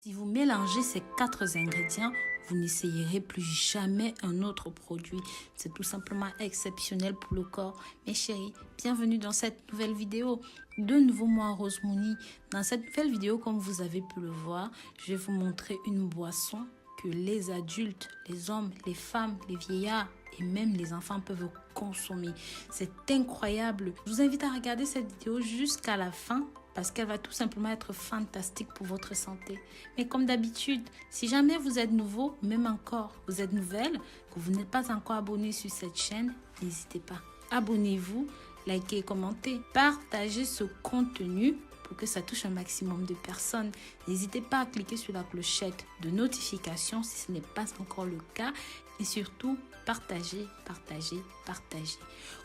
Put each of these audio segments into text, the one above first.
Si vous mélangez ces 4 ingrédients, vous n'essayerez plus jamais un autre produit. C'est tout simplement exceptionnel pour le corps. Mes chéris, bienvenue dans cette nouvelle vidéo. De nouveau, moi, Rose Mouni. Dans cette nouvelle vidéo, comme vous avez pu le voir, je vais vous montrer une boisson que les adultes, les hommes, les femmes, les vieillards et même les enfants peuvent consommer. C'est incroyable. Je vous invite à regarder cette vidéo jusqu'à la fin parce qu'elle va tout simplement être fantastique pour votre santé. Mais comme d'habitude, si jamais vous êtes nouveau, même encore, vous êtes nouvelle, que vous n'êtes pas encore abonné sur cette chaîne, n'hésitez pas. Abonnez-vous, likez, commentez, partagez ce contenu pour que ça touche un maximum de personnes. N'hésitez pas à cliquer sur la clochette de notification si ce n'est pas encore le cas. Et surtout, partagez, partagez, partagez.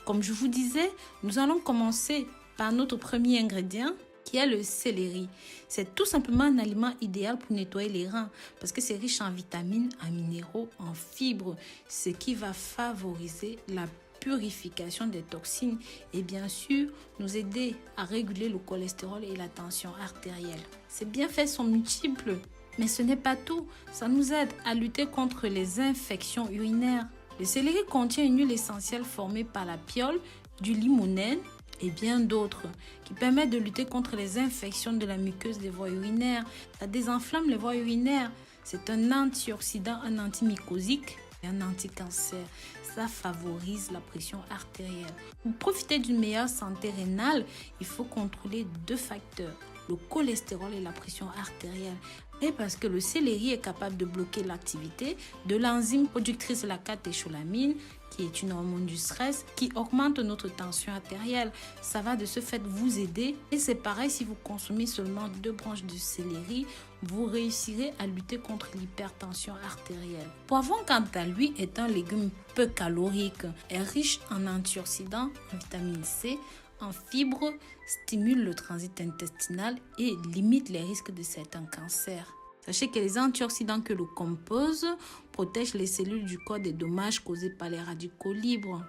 Comme je vous disais, nous allons commencer par notre premier ingrédient qui est le céleri. C'est tout simplement un aliment idéal pour nettoyer les reins parce que c'est riche en vitamines, en minéraux, en fibres, ce qui va favoriser la purification des toxines et bien sûr nous aider à réguler le cholestérol et la tension artérielle. Ces bienfaits sont multiples, mais ce n'est pas tout. Ça nous aide à lutter contre les infections urinaires. Le céleri contient une huile essentielle formée par la piole, du limonène et bien d'autres qui permettent de lutter contre les infections de la muqueuse des voies urinaires. Ça désenflamme les voies urinaires. C'est un antioxydant, un antimycosique et un anti-cancer. Ça favorise la pression artérielle. Pour profiter d'une meilleure santé rénale, il faut contrôler 2 facteurs, le cholestérol et la pression artérielle. Et parce que le céleri est capable de bloquer l'activité de l'enzyme productrice de la catécholamine, qui est une hormone du stress, qui augmente notre tension artérielle. Ça va de ce fait vous aider. Et c'est pareil, si vous consommez seulement 2 branches de céleri, vous réussirez à lutter contre l'hypertension artérielle. Poivron, quant à lui, est un légume peu calorique, est riche en antioxydants, en vitamine C, en fibres, stimule le transit intestinal et limite les risques de certains cancers. Sachez que les antioxydants que le composent protègent les cellules du corps des dommages causés par les radicaux libres.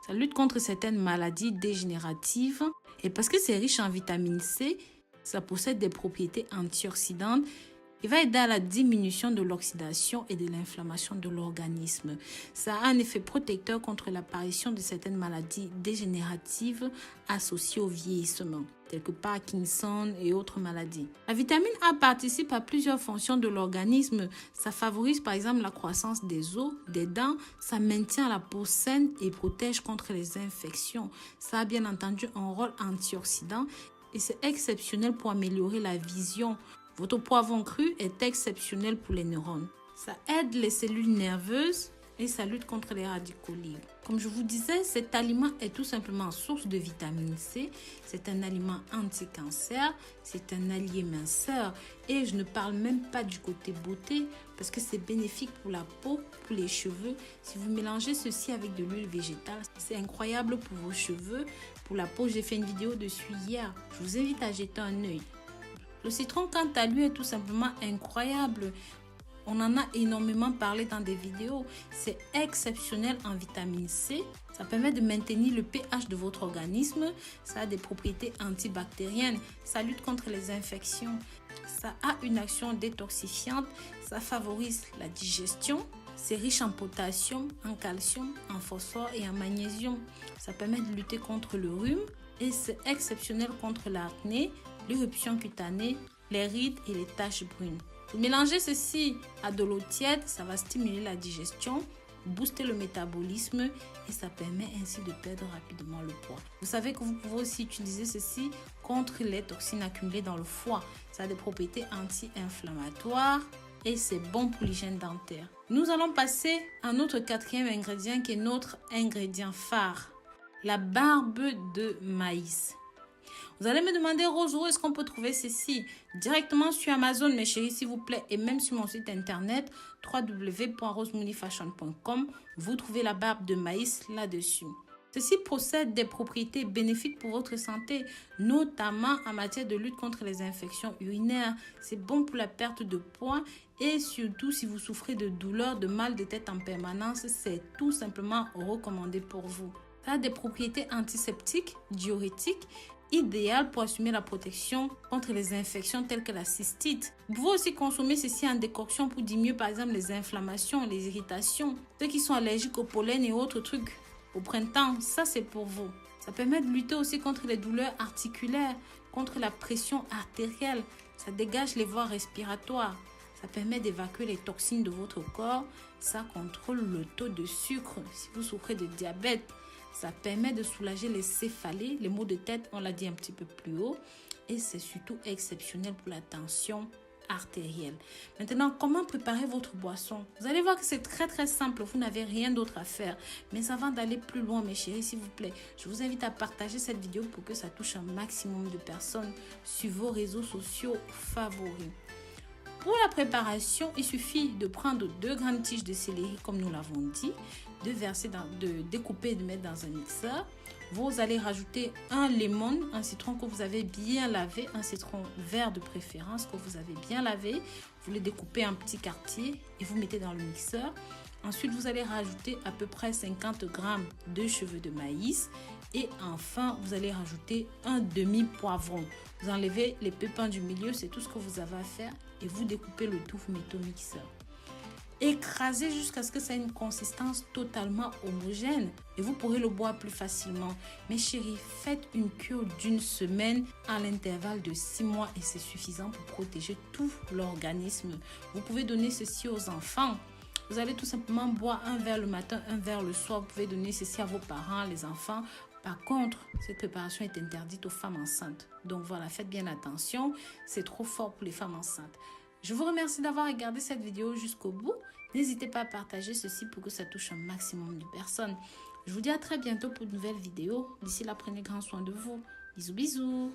Ça lutte contre certaines maladies dégénératives et parce que c'est riche en vitamine C, ça possède des propriétés antioxydantes. Il va aider à la diminution de l'oxydation et de l'inflammation de l'organisme. Ça a un effet protecteur contre l'apparition de certaines maladies dégénératives associées au vieillissement, telles que Parkinson et autres maladies. La vitamine A participe à plusieurs fonctions de l'organisme. Ça favorise par exemple la croissance des os, des dents, ça maintient la peau saine et protège contre les infections. Ça a bien entendu un rôle antioxydant et c'est exceptionnel pour améliorer la vision. Votre poivron cru est exceptionnel pour les neurones. Ça aide les cellules nerveuses et ça lutte contre les radicaux libres. Comme je vous disais, cet aliment est tout simplement source de vitamine C. C'est un aliment anti-cancer, c'est un allié minceur. Et je ne parle même pas du côté beauté parce que c'est bénéfique pour la peau, pour les cheveux. Si vous mélangez ceci avec de l'huile végétale, c'est incroyable pour vos cheveux. Pour la peau, j'ai fait une vidéo dessus hier. Je vous invite à jeter un œil. Le citron, quant à lui, est tout simplement incroyable. On en a énormément parlé dans des vidéos. C'est exceptionnel en vitamine C. Ça permet de maintenir le pH de votre organisme. Ça a des propriétés antibactériennes. Ça lutte contre les infections. Ça a une action détoxifiante. Ça favorise la digestion. C'est riche en potassium, en calcium, en phosphore et en magnésium. Ça permet de lutter contre le rhume. Et c'est exceptionnel contre l'acné, l'éruption cutanée, les rides et les taches brunes. Vous mélangez ceci à de l'eau tiède, ça va stimuler la digestion, booster le métabolisme et ça permet ainsi de perdre rapidement le poids. Vous savez que vous pouvez aussi utiliser ceci contre les toxines accumulées dans le foie. Ça a des propriétés anti-inflammatoires et c'est bon pour l'hygiène dentaire. Nous allons passer à notre 4e ingrédient qui est notre ingrédient phare. La barbe de maïs. Vous allez me demander, Rose, où est-ce qu'on peut trouver ceci? Directement sur Amazon, mes chéris, s'il vous plaît, et même sur mon site internet www.rosemoonifashion.com. Vous trouvez la barbe de maïs là-dessus. Ceci possède des propriétés bénéfiques pour votre santé, notamment en matière de lutte contre les infections urinaires. C'est bon pour la perte de poids et surtout si vous souffrez de douleurs, de mal de tête en permanence, c'est tout simplement recommandé pour vous. Ça a des propriétés antiseptiques, diurétiques idéal pour assumer la protection contre les infections telles que la cystite. Vous pouvez aussi consommer ceci en décoction pour diminuer par exemple les inflammations, les irritations. Ceux qui sont allergiques au pollen et autres trucs au printemps, ça c'est pour vous. Ça permet de lutter aussi contre les douleurs articulaires, contre la pression artérielle. Ça dégage les voies respiratoires. Ça permet d'évacuer les toxines de votre corps. Ça contrôle le taux de sucre si vous souffrez de diabète. Ça permet de soulager les céphalées, les maux de tête, on l'a dit un petit peu plus haut. Et c'est surtout exceptionnel pour la tension artérielle. Maintenant, comment préparer votre boisson? Vous allez voir que c'est très simple, vous n'avez rien d'autre à faire. Mais avant d'aller plus loin, mes chéris, s'il vous plaît, je vous invite à partager cette vidéo pour que ça touche un maximum de personnes sur vos réseaux sociaux favoris. Pour la préparation, il suffit de prendre 2 grandes tiges de céleri comme nous l'avons dit, de découper et de mettre dans un mixeur. Vous allez rajouter un lemon, un citron que vous avez bien lavé, un citron vert de préférence que vous avez bien lavé. Vous le découpez en petits quartiers et vous mettez dans le mixeur. Ensuite, vous allez rajouter à peu près 50 g de cheveux de maïs. Et enfin, vous allez rajouter un demi-poivron. Vous enlevez les pépins du milieu, c'est tout ce que vous avez à faire. Et vous découpez le tout, vous mettez au mixeur. Écrasez jusqu'à ce que ça ait une consistance totalement homogène. Et vous pourrez le boire plus facilement. Mes chéris, faites une cure d'1 semaine à l'intervalle de 6 mois. Et c'est suffisant pour protéger tout l'organisme. Vous pouvez donner ceci aux enfants. Vous allez tout simplement boire un verre le matin, un verre le soir. Vous pouvez donner ceci à vos parents, les enfants. Par contre, cette préparation est interdite aux femmes enceintes. Donc voilà, faites bien attention. C'est trop fort pour les femmes enceintes. Je vous remercie d'avoir regardé cette vidéo jusqu'au bout. N'hésitez pas à partager ceci pour que ça touche un maximum de personnes. Je vous dis à très bientôt pour de nouvelles vidéos. D'ici là, prenez grand soin de vous. Bisous, bisous.